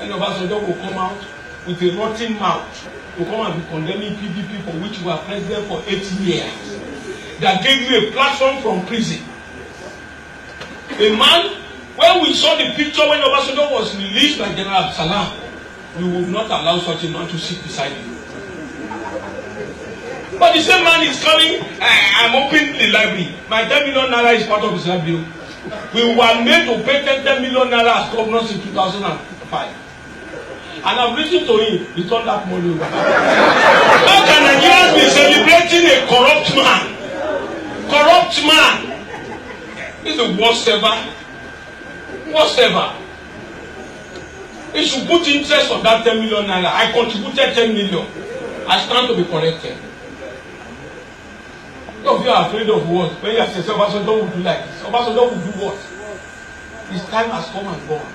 And Obasanjo will come out with a rotten mouth to come and be condemning PDP for which we are president for 8 years. That gave you a platform from prison. A man, when we saw the picture when Obasanjo was released by General Salam, we would not allow such a man to sit beside him. But the same man is coming, I'm opening the library. My 10 million naira is part of his library. We were made to pay 10 million naira as governors in 2005. And I've written to him, return that money over. How can Nigerians be celebrating a corrupt man? Corrupt man! This is the worst ever. Worst ever. He should put interest on that 10 million naira. I contributed 10 million. I stand to be corrected. Some of you are afraid of what? When you say Obasanjo will do like this. Obasanjo will do what? His time has come and gone.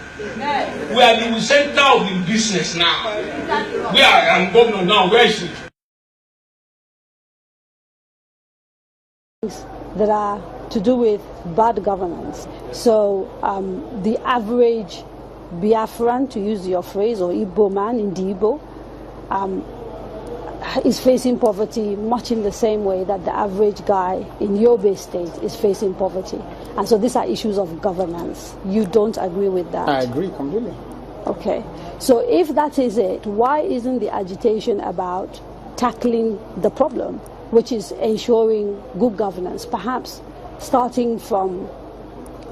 We are in the center of the business now. We are I'm governor now. Where is he? That are to do with bad governance. So the average Biafran, to use your phrase, or Igbo man in the Igbo, is facing poverty much in the same way that the average guy in Yobe State is facing poverty. And so these are issues of governance. You don't agree with that? I agree completely. Okay. So if that is it, why isn't the agitation about tackling the problem, which is ensuring good governance, perhaps starting from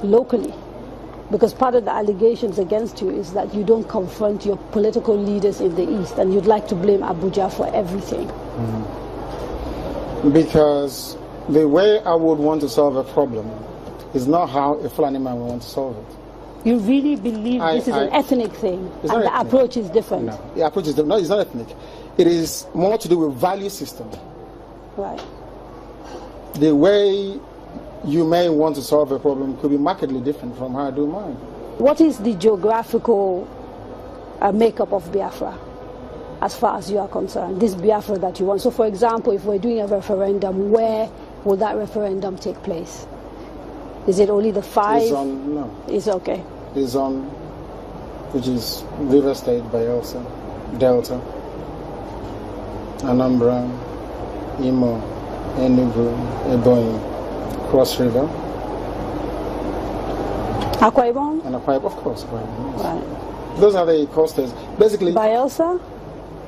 locally? Because part of the allegations against you is that you don't confront your political leaders in the East, and you'd like to blame Abuja for everything. Because the way I would want to solve a problem is not how a Fulani man would want to solve it. You really believe this is an ethnic thing, and the ethnic approach is different? No, the approach is different. No, it's not ethnic. It is more to do with value system. Right. The way you may want to solve a problem could be markedly different from how I do mine. What is the geographical makeup of Biafra, as far as you are concerned, this Biafra that you want? So, for example, if we're doing a referendum, where will that referendum take place? Is it only the 5? It's on, no. It's okay. It's on, which is River State, Bayelsa, Delta, Anambra, Imo, Enugu, Ebonyi, Cross River. Akwa Ibom? And Akwa Ibom, of course, Akwa Ibom, yes. Right. Those are the coasters. Basically, Bayelsa?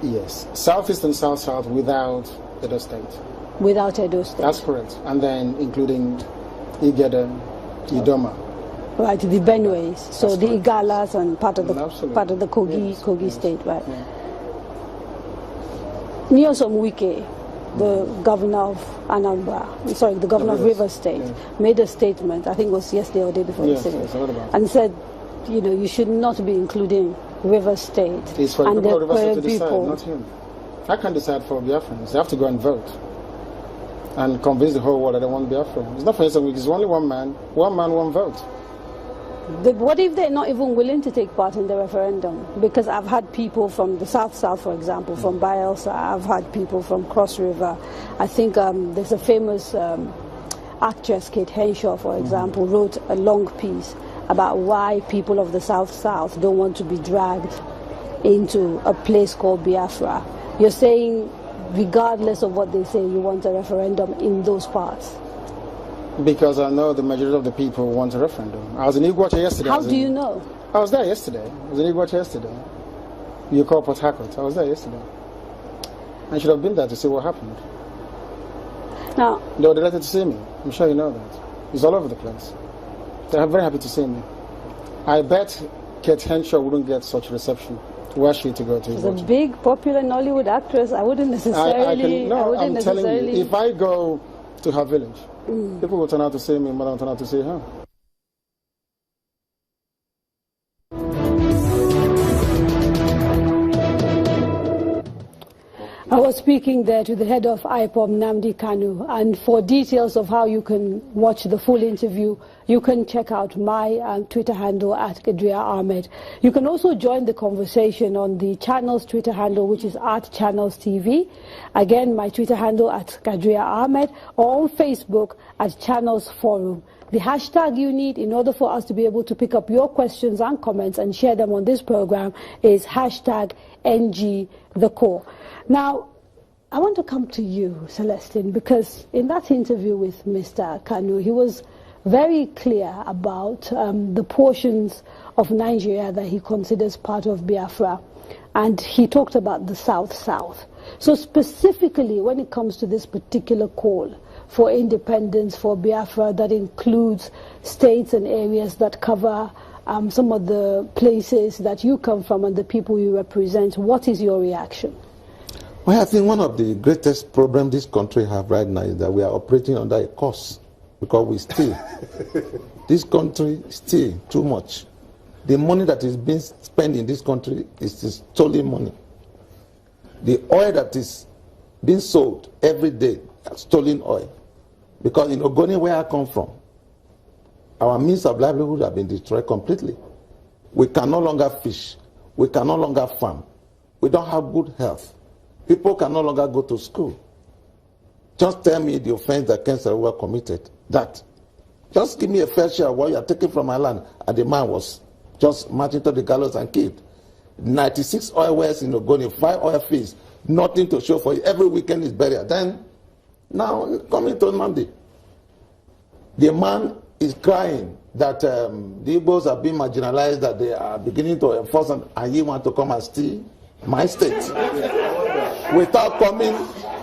Yes. Southeast and South-South without Edo State. Without Edo State. That's correct. And then including Igede, Idoma. Right, the Benues. So the Igalas and part of the Kogi, yes. Kogi yes. State, right? Yeah. Nyosom Wike, the governor of Anambra, sorry, the governor of River State, made a statement, I think it was yesterday or the day before yesterday, and said, you know, you should not be including River State. It's for and the people of River State to decide, people. not him. I can't decide for Biafrans. They have to go and vote and convince the whole world that they want Biafra. It's not for instance, it's only one man, one vote. What if they're not even willing to take part in the referendum? Because I've had people from the South, for example, from Bayelsa. I've had people from Cross River. I think there's a famous actress, Kate Henshaw, for example, wrote a long piece about why people of the South don't want to be dragged into a place called Biafra. You're saying, regardless of what they say, you want a referendum in those parts? Because I know the majority of the people want a referendum. I was in Iguacha yesterday. How do you know? I was there yesterday. I was in Iguacha yesterday. You call Port Harcourt. I was there yesterday. I should have been there to see what happened. Now, they were delighted to see me. I'm sure you know that. It's all over the place. They're very happy to see me. I bet Kate Henshaw wouldn't get such reception. Where she to go to? She's a big, popular Nollywood actress. I wouldn't necessarily. I'm telling you, if I go to her village, people will turn out to see me more than turn out to see her. I was speaking there to the head of IPOB, Nnamdi Kanu, and for details of how you can watch the full interview, you can check out my Twitter handle at Kadria Ahmed. You can also join the conversation on the channel's Twitter handle, which is @ChannelsTV. Again, my Twitter handle at Kadria Ahmed, or on Facebook at Channels Forum. The hashtag you need in order for us to be able to pick up your questions and comments and share them on this program is hashtag NGTheCore. Now, I want to come to you, Celestine, because in that interview with Mr. Kanu, he was very clear about the portions of Nigeria that he considers part of Biafra. And he talked about the South-South. So specifically, when it comes to this particular call for independence for Biafra, that includes states and areas that cover some of the places that you come from and the people you represent, what is your reaction? Well, I think one of the greatest problems this country have right now is that we are operating under a curse because we steal. This country steals too much. The money that is being spent in this country is stolen money. The oil that is being sold every day is stolen oil. Because in Ogoni, where I come from, our means of livelihood have been destroyed completely. We can no longer fish. We can no longer farm. We don't have good health. People can no longer go to school. Just tell me the offense that Ken Saro committed. That. Just give me a fair share of what you are taking from my land. And the man was just marching to the gallows and killed. 96 oil wells in Ogoni, 5 oil fields, nothing to show for it. Every weekend is burial. Then, now, coming to Nnamdi, the man is crying that the Igbos are being marginalized, that they are beginning to enforce, and he want to come and steal my state. Without coming,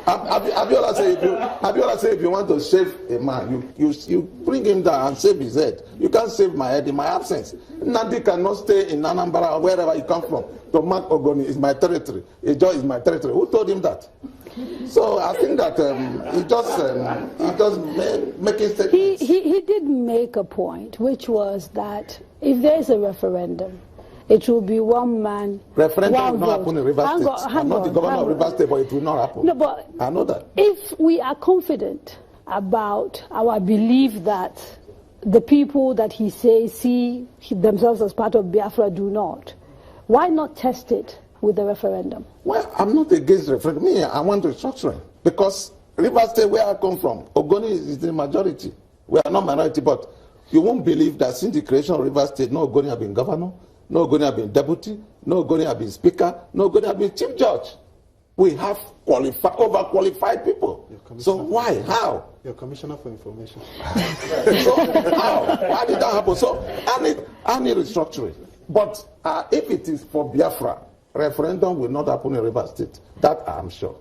Abiola say if you want to save a man, you bring him down and save his head. You can't save my head in my absence. Nnamdi cannot stay in Anambra or wherever he come from. To mark Ogoni is my territory. Ijo is my territory. Who told him that? So I think that he just making statements. He did make a point, which was that if there is a referendum, it will be one man. Referendum will not happen in Rivers State. I'm not the governor of Rivers State, but it will not happen. No, but I know that. If we are confident about our belief that the people that he says see themselves as part of Biafra do not, why not test it with the referendum? Well, I'm not against referendum. Me, I want restructuring. Because Rivers State, where I come from, Ogoni is the majority. We are not minority, but you won't believe that since the creation of Rivers State, no Ogoni have been governor, no Ogoni have been deputy, no Ogoni have been speaker, no Ogoni have been chief judge. We have overqualified people. So why? How? Your commissioner for information. So how? Why did that happen? So I need restructuring. But if it is for Biafra, referendum will not happen in Rivers State. That I'm sure.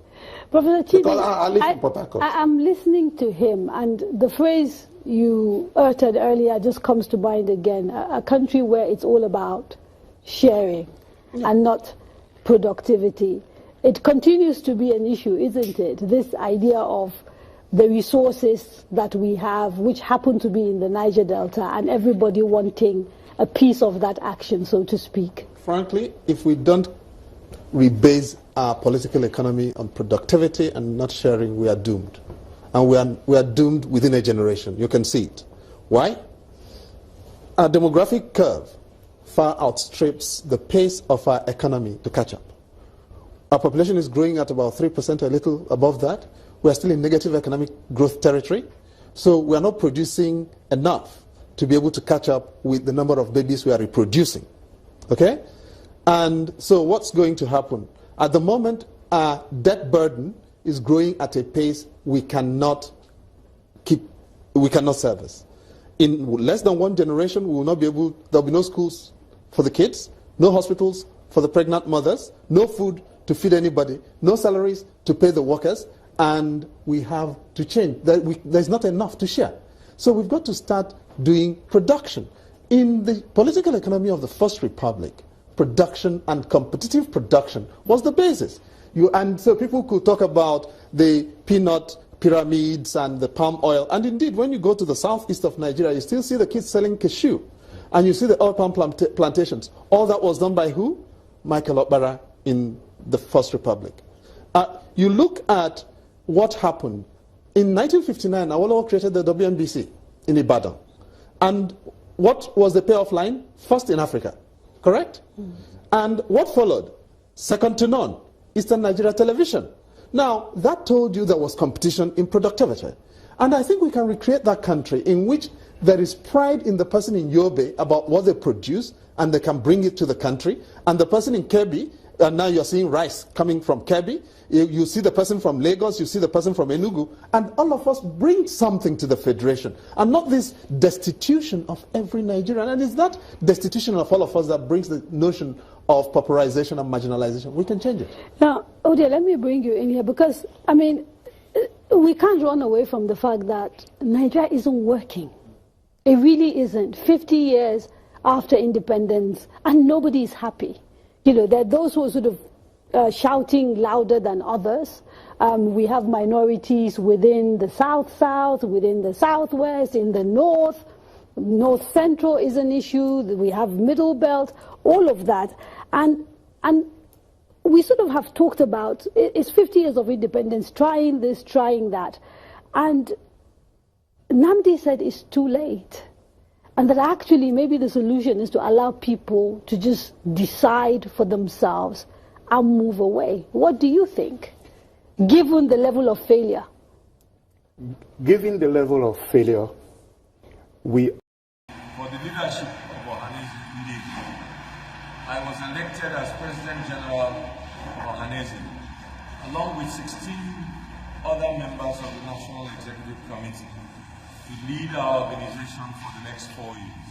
Professor Chidi, because I live in Port Harcourt. I'm listening to him, and the phrase you uttered earlier just comes to mind again. A country where it's all about sharing and not productivity. It continues to be an issue, isn't it? This idea of the resources that we have, which happen to be in the Niger Delta, and everybody wanting a piece of that action, so to speak. Frankly, if we don't rebase our political economy on productivity and not sharing, we are doomed. And we are doomed within a generation. You can see it. Why? Our demographic curve far outstrips the pace of our economy to catch up. Our population is growing at about 3%, a little above that. We are still in negative economic growth territory. So we are not producing enough to be able to catch up with the number of babies we are reproducing. Okay? And so what's going to happen? At the moment, our debt burden is growing at a pace we cannot service. In less than one generation, we will not be able, there will be no schools for the kids, no hospitals for the pregnant mothers, no food to feed anybody, no salaries to pay the workers, and we have to change. There's not enough to share. So we've got to start doing production. In the political economy of the First Republic, production and competitive production was the basis. And so people could talk about the peanut pyramids and the palm oil. And indeed, when you go to the southeast of Nigeria, you still see the kids selling cashew. And you see the oil palm plantations. All that was done by who? Michael Okpara in the First Republic. You look at what happened. In 1959, Awolowo created the WNBC in Ibadan. And what was the payoff line? First in Africa. Correct? And what followed? Second to none. Eastern Nigeria Television. Now, that told you there was competition in productivity. And I think we can recreate that country in which there is pride in the person in Yobe about what they produce, and they can bring it to the country. And the person in Kebbi, and now you're seeing rice coming from Kebbi, you see the person from Lagos, you see the person from Enugu, and all of us bring something to the federation, and not this destitution of every Nigerian. And it's that destitution of all of us that brings the notion of pauperization and marginalization. We can change it. Now, Odia, let me bring you in here, because, I mean, we can't run away from the fact that Nigeria isn't working. It really isn't. 50 years after independence, and nobody is happy. You know, there are those who are sort of shouting louder than others. We have minorities within the South-South, within the Southwest, in the North. North Central is an issue. We have Middle Belt, all of that. And we sort of have talked about, it's 50 years of independence, trying this, trying that. And Nnamdi said it's too late. And that actually maybe the solution is to allow people to just decide for themselves and move away. What do you think, given the level of failure? Given the level of failure, we... For the leadership of Ohanese Nnamdi, I was elected as President General of Ohanese, along with 16 other members of the National Executive Committee, to lead our organization for the next 4 years.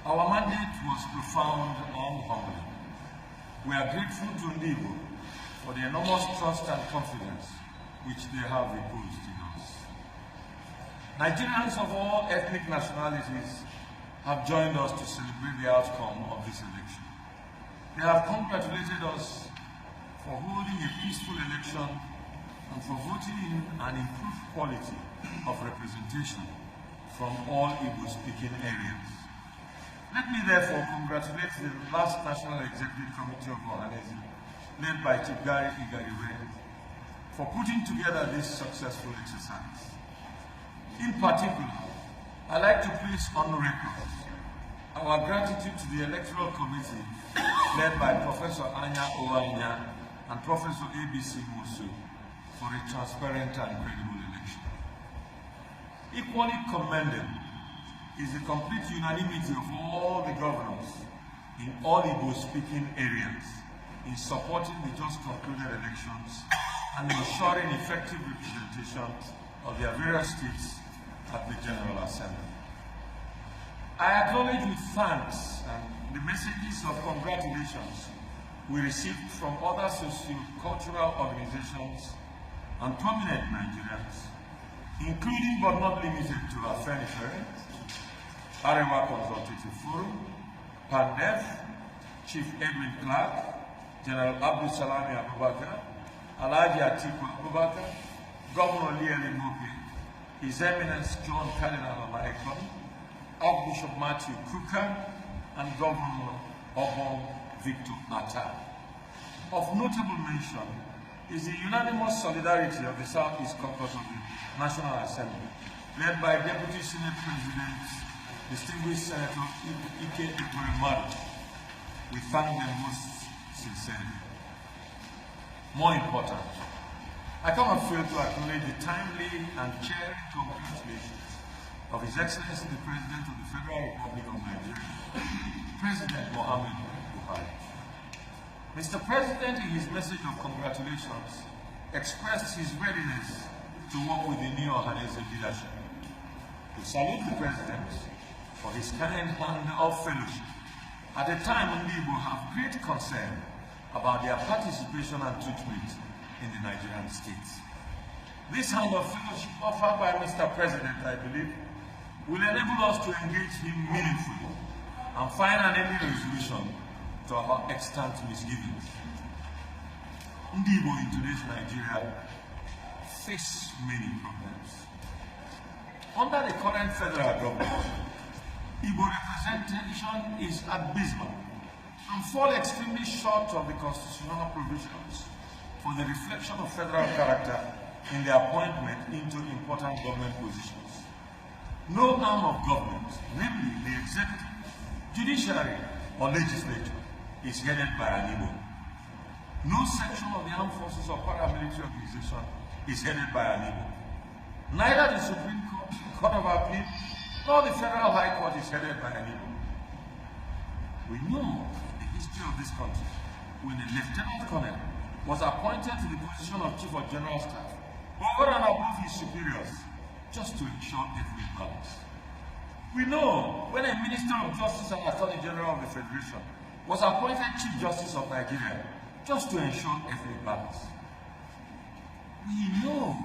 Our mandate was profound and humbling. We are grateful to Nnamdi for the enormous trust and confidence which they have reposed in us. Nigerians of all ethnic nationalities have joined us to celebrate the outcome of this election. They have congratulated us for holding a peaceful election and for voting in an improved quality of representation from all Igbo-speaking areas. Let me therefore congratulate the last National Executive Committee of Ohanese, led by Chief Gary Igariwe, for putting together this successful exercise. In particular, I'd like to place on record our gratitude to the Electoral Committee, led by Professor Anya Owanya and Professor ABC Musu, for a transparent and credible election. Equally commendable is the complete unanimity of all the governors in all Igbo-speaking areas in supporting the just concluded elections and ensuring effective representation of their various states at the General Assembly. I acknowledge with thanks the messages of congratulations we received from other socio-cultural organizations and prominent Nigerians, including but not limited to Afenifere, Arewa Consultative Forum, PANDEF, Chief Edwin Clark, General Abdul Salami Abubakar, Alhaji Atiku Abubakar, Governor Lieli Mope, His Eminence John Cardinal Omaekon, Archbishop Matthew Kuka, and Governor Obon Victor Atta. Of notable mention is the unanimous solidarity of the Southeast Caucus of the National Assembly, led by Deputy Senate President, distinguished Senator Ike Ekweremadu. We thank them most sincerely. More important, I cannot fail to acknowledge the timely and cheering congratulations of His Excellency the President of the Federal Republic of Nigeria, President Muhammadu Buhari. Mr. President, in his message of congratulations, expressed his readiness to work with the new Ohanese leadership. We salute the President for his kind hand of fellowship at a time when Igbo have great concern about their participation and treatment in the Nigerian states. This hand of fellowship offered by Mr. President, I believe, will enable us to engage him meaningfully and find an early resolution to our extant misgivings. Igbo in today's Nigeria face many problems. Under the current federal government, Igbo representation is abysmal and fall extremely short of the constitutional provisions for the reflection of federal character in the appointment into important government positions. No arm of government, namely the executive, judiciary, or legislature, is headed by an Igbo. No section of the armed forces or paramilitary organization is headed by an Igbo. Neither the Supreme Court, Court of Appeal, Now the Federal High Court is headed by an Igbo. We know the history of this country when a lieutenant colonel was appointed to the position of Chief of General Staff over and above his superiors just to ensure ethnic balance. We know when a Minister of Justice and Attorney General of the Federation was appointed Chief Justice of Nigeria just to ensure ethnic balance. We know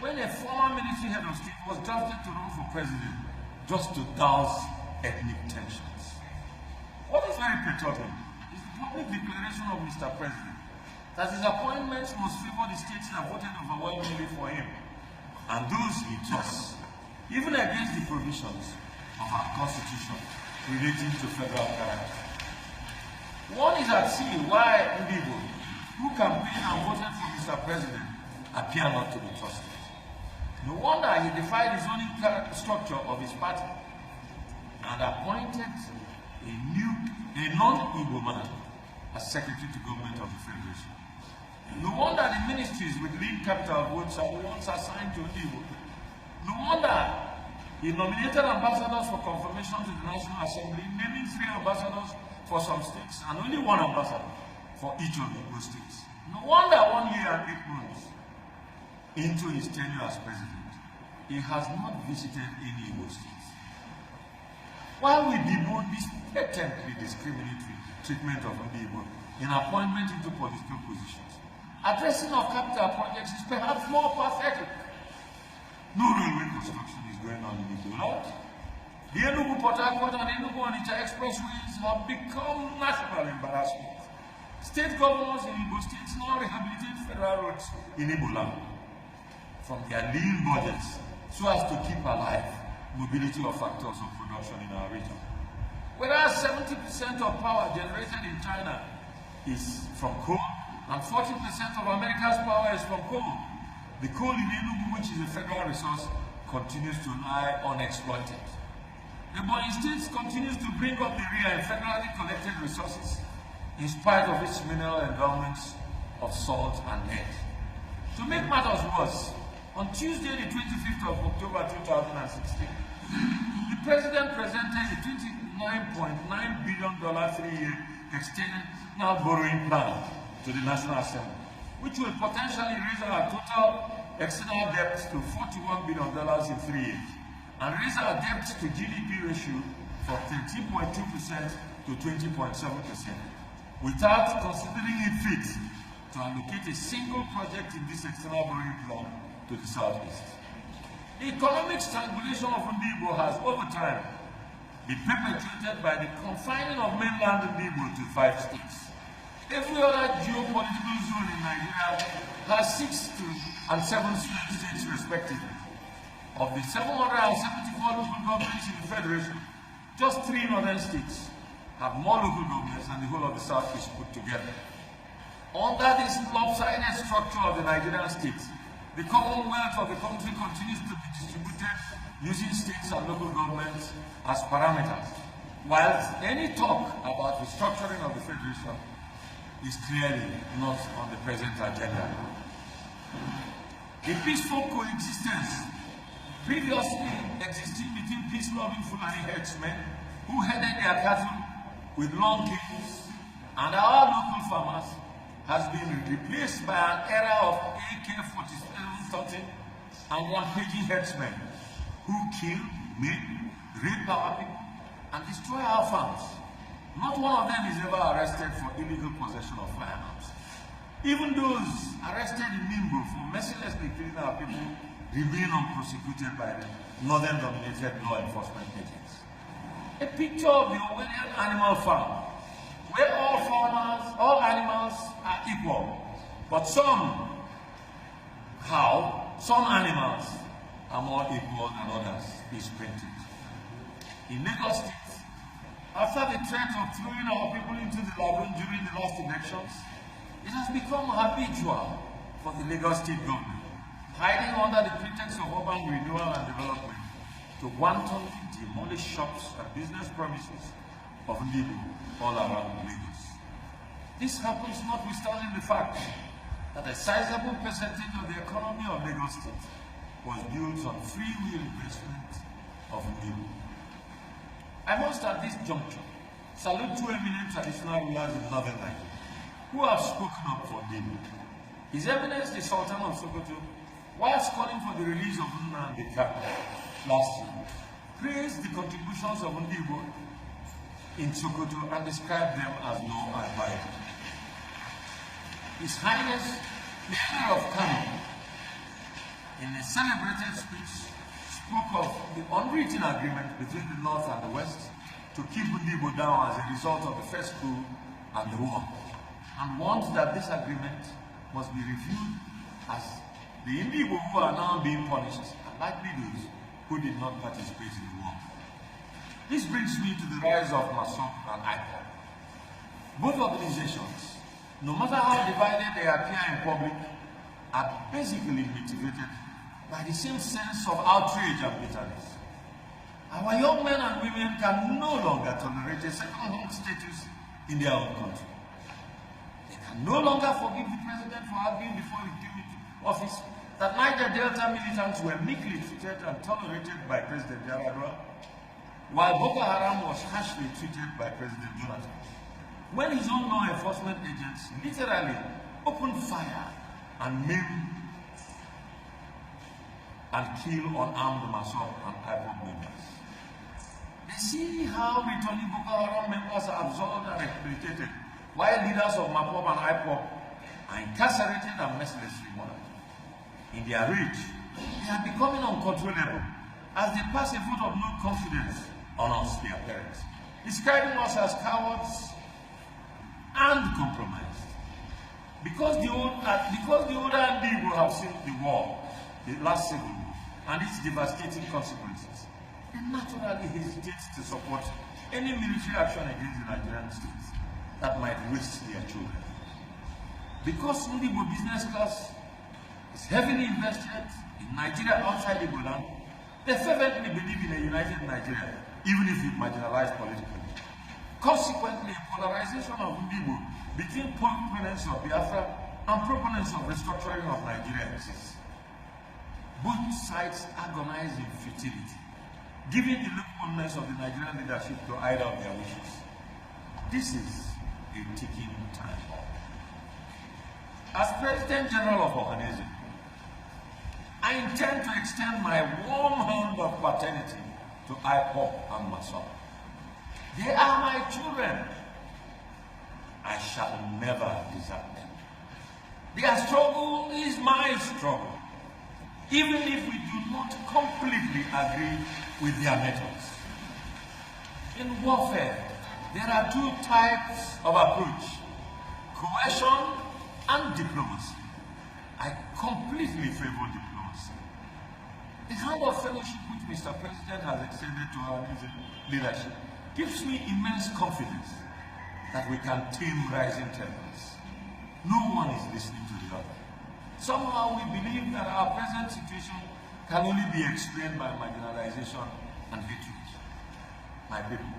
when a former military head of state was drafted to run for president just to douse ethnic tensions. What is very perturbing is the public declaration of Mr. President that his appointments must favor the states that voted overwhelmingly for him and those he trusts, even against the provisions of our Constitution relating to federal character. One is at sea why Ndibo, who campaigned and voted for Mr. President, appear not to be trusted. No wonder he defied the zoning structure of his party and appointed a non-Igbo man as Secretary to Government of the Federation. No wonder the ministries with lead capital votes are once assigned to Igbo. No wonder he nominated ambassadors for confirmation to the National Assembly, naming 3 ambassadors for some states and only 1 ambassador for each of the Igbo states. No wonder 1 year and 8 months into his tenure as president, he has not visited any Igbo states. While we bemoan this patently discriminatory treatment of Igbo in appointment into political positions, addressing of capital projects is perhaps more pathetic. No railway construction is going on in Igbo land. The Enugu-Port Harcourt and Enugu-Onitsha expressways have become national embarrassment. State governors in Igbo states now rehabilitate federal roads in Igbo land from their lean budgets so as to keep alive mobility of factors of production in our region. Whereas 70% of power generated in China is from coal and 40% of America's power is from coal, the coal in Enugu, which is a federal resource, continues to lie unexploited. The Ebonyi State continues to bring up the rear in federally collected resources in spite of its mineral endowments of salt and lead. To make matters worse, on Tuesday, the 25th of October 2016, the President presented a $29.9 billion 3-year external borrowing plan to the National Assembly, which will potentially raise our total external debt to $41 billion in 3 years, and raise our debt to GDP ratio from 13.2% to 20.7%, without considering it fit to allocate a single project in this external borrowing plan to the Southeast. The economic strangulation of Ndibo has, over time, been perpetrated by the confining of mainland Ndibo to 5 states. Every other geopolitical zone in Nigeria has 6 and 7 states respectively. Of the 774 local governments in the Federation, just 3 northern states have more local governments than the whole of the Southeast put together. Under this lopsided structure of the Nigerian states, the commonwealth of the country continues to be distributed using states and local governments as parameters, whilst any talk about restructuring of the Federation is clearly not on the present agenda. The peaceful coexistence previously existing between peace-loving Fulani herdsmen who headed their cattle with long canes and our local farmers has been replaced by an era of AK-47 and rampaging herdsmen who kill, maim, rape our people, and destroy our farms. Not one of them is ever arrested for illegal possession of firearms. Even those arrested in Nimbo for mercilessly killing our people remain unprosecuted by the northern-dominated law enforcement agents. A picture of the Orwellian animal farm, where all animals are equal, but some animals are more equal than others, is printed. In Lagos State, after the threat of throwing our people into the lagoon during the last elections, it has become habitual for the Lagos State government, hiding under the pretext of urban renewal and development, to wantonly demolish shops and business premises of Ndibo all around Lagos. This happens notwithstanding the fact that a sizable percentage of the economy of Lagos State was built on free will investment of Nnamdi. I must at this juncture salute two eminent traditional rulers in northern Nigeria who have spoken up for Nnamdi. His Eminence the Sultan of Sokoto, whilst calling for the release of Nnamdi last year, praised the contributions of Nnamdi in Sokoto and described them as law abiding. His Highness the Emir of Kano, in a celebrated speech, spoke of the unwritten agreement between the North and the West to keep Nnamdi down as a result of the first coup and the war, and warned that this agreement must be reviewed as the Nnamdi who are now being punished are likely those who did not participate in the war. This brings me to the rise of MASOP and IPOB. Both organizations, no matter how divided they appear in public, are basically motivated by the same sense of outrage and bitterness. Our young men and women can no longer tolerate a second-home status in their own country. They can no longer forgive the president for arguing before he came into office that Niger Delta militants were meekly treated and tolerated by President Yar'Adua, while Boko Haram was harshly treated by President Jonathan, when his own law enforcement agents literally opened fire and maimed and killed unarmed MASOP and IPOB members. They see how returning Boko Haram members are absorbed and rehabilitated, while leaders of MAPOB and IPOB are incarcerated and mercilessly murdered. In their rage, they are becoming uncontrollable as they pass a vote of no confidence on us, their parents, describing us as cowards and compromised. Because the older Nnamdi will have seen the war, the last civil war, and its devastating consequences, they naturally hesitate to support any military action against the Nigerian state that might waste their children. Because Nnamdi business class is heavily invested in Nigeria outside Igbo land, they fervently believe in a united Nigeria, even if it marginalized politically. Consequently, polarization of Nnamdi between proponents of Biafra and proponents of restructuring of Nigeria exists. Both sides agonize in futility, giving the lukewarmness of the Nigerian leadership to either of their wishes. This is a ticking time bomb. As President General of Ohanese, I intend to extend my warm hand of paternity to IPOB and MASOP. They are my children. I shall never desert them. Their struggle is my struggle, even if we do not completely agree with their methods. In warfare, there are two types of approach: coercion and diplomacy. I completely favor diplomacy. The hand of fellowship which Mr. President has extended to our leadership gives me immense confidence that we can tame rising tempers. No one is listening to the other. Somehow we believe that our present situation can only be explained by marginalization and hatred. My people,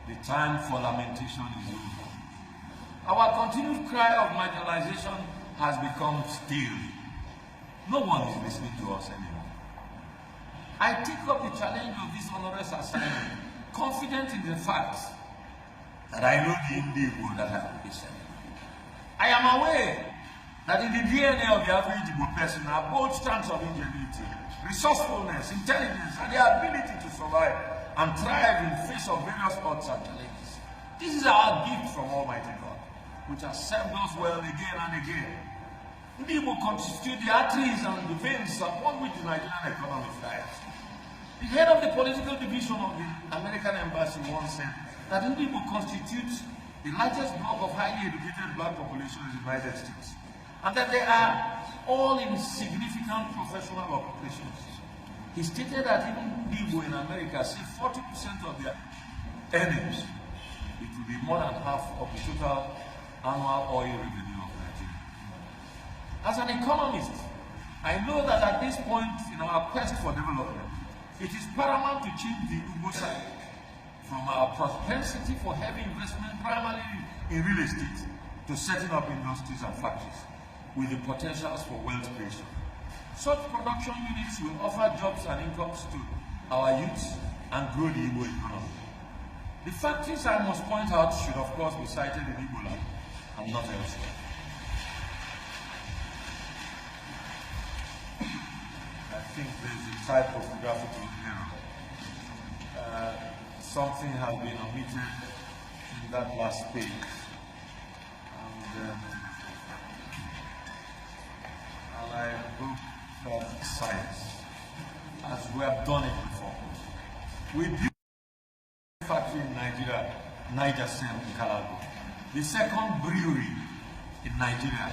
the time for lamentation is over. Our continued cry of marginalization has become still. No one is listening to us anymore. I take up the challenge of this honorous assignment, confident in the fact that I know the Nnamdi that I will be sent. I am aware that in the DNA of the average Igbo person are both strands of ingenuity, resourcefulness, intelligence, and the ability to survive and thrive in the face of various odds and challenges. This is our gift from Almighty God, which has served us well again and again. Nnamdi constitute the arteries and the veins upon which the Nigerian economy thrives. The head of the political division of the American embassy once said that Nnamdi constitutes the largest block of highly educated black population in the United States, and that they are all in significant professional occupations. He stated that even people in America see 40% of their earnings. It will be more than half of the total annual oil revenue of Nigeria. As an economist, I know that at this point in our quest for development, it is paramount to change the Igbo side from our propensity for heavy investment primarily in real estate to setting up industries and factories with the potentials for wealth creation. Such production units will offer jobs and incomes to our youth, and grow the Igbo economy. The factors I must point out should of course be cited in Igbo land and not elsewhere. I think there's a typographical error. Something has been omitted in that last page. And I hope that science, as we have done it before. We built a factory in Nigeria, Niger Sem in Calabar. The second brewery in Nigeria,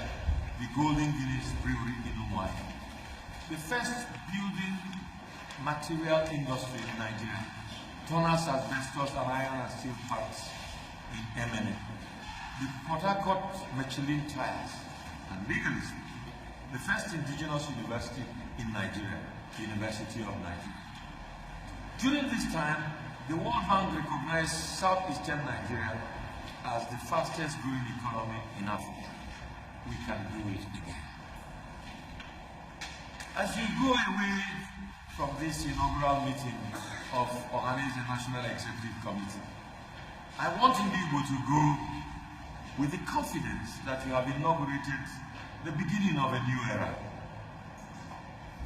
the Golden Guinness Brewery in Umuahia. The first building material industry in Nigeria, Tunners, asbestos, and iron and steel parts in MNA. The Port Harcourt Michelin tires, and legally the first indigenous university in Nigeria, the University of Nigeria. During this time, the World Bank recognized southeastern Nigeria as the fastest growing economy in Africa. We can do it again. As you go away from this inaugural meeting of Ohanese National Executive Committee, I want Igbo to go with the confidence that you have inaugurated the beginning of a new era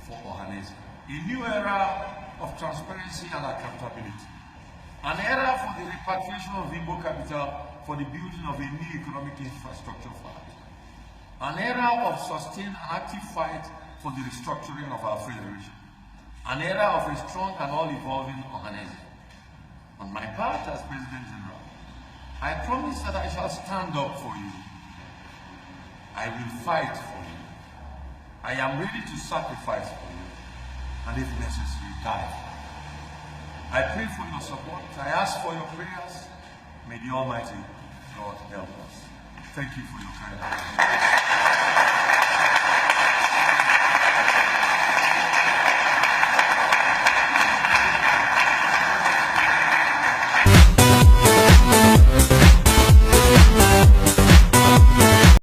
for Ohanese. A new era of transparency and accountability. An era for the repatriation of Igbo capital for the building of a new economic infrastructure fund. An era of sustained and active fight for the restructuring of our federation. An era of a strong and all-evolving Ohanese. On my part as President General, I promise that I shall stand up for you. I will fight for you. I am ready to sacrifice for you, and if necessary, die. I pray for your support. I ask for your prayers. May the Almighty God help us. Thank you for your kind attention.